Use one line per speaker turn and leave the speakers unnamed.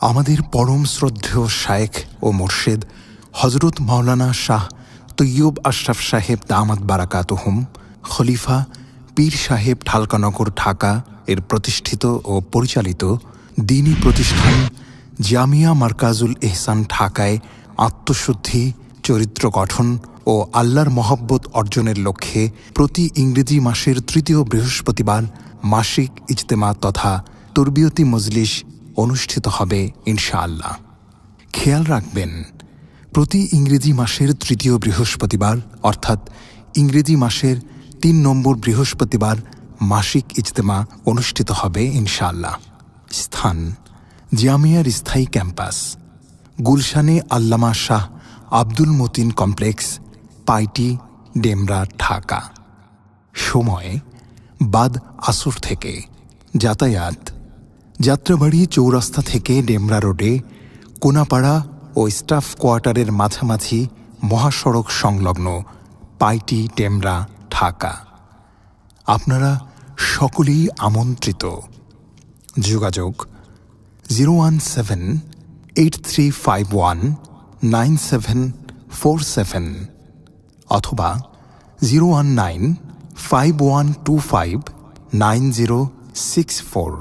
আমাদের পরম শ্রদ্ধেয় শায়েখ ও মোর্শেদ হজরত মাওলানা শাহ তৈয়ব আশরাফ সাহেব দামাত বারাকাতুহুম খলিফা পীর সাহেব ঢালকানগর ঢাকা এর প্রতিষ্ঠিত ও পরিচালিত দ্বীনী প্রতিষ্ঠান জামিয়া মারকাজুল ইহসান ঢাকায় আত্মশুদ্ধি, চরিত্র গঠন ও আল্লাহর মহব্বত অর্জনের লক্ষ্যে প্রতি ইংরেজি মাসের তৃতীয় বৃহস্পতিবার মাসিক ইজতেমা তথা তরবিয়তি মজলিস অনুষ্ঠিত হবে ইনশাআল্লাহ। খেয়াল রাখবেন, প্রতি ইংরেজি মাসের তৃতীয় বৃহস্পতিবার অর্থাৎ ইংরেজি মাসের ৩ নম্বর বৃহস্পতিবার মাসিক ইজতেমা অনুষ্ঠিত হবে ইনশাআল্লাহ। স্থান জামিয়ার স্থায়ী ক্যাম্পাস, গুলশানে আল্লামা শাহ আব্দুল মতিন কমপ্লেক্স, পাইটি, ডেমরা, ঢাকা। সময় বাদ আসর থেকে। যাতায়াত যাত্রাবাড়ি চৌরাস্তা থেকে ডেমরা রোডে কোনাপাড়া ও স্টাফ কোয়ার্টারের মাঝামাঝি মহাসড়ক সংলগ্ন পাইটি, ডেমরা, ঢাকা। আপনারা সকলেই আমন্ত্রিত। যোগাযোগ 01783519747 অথবা 01951259064।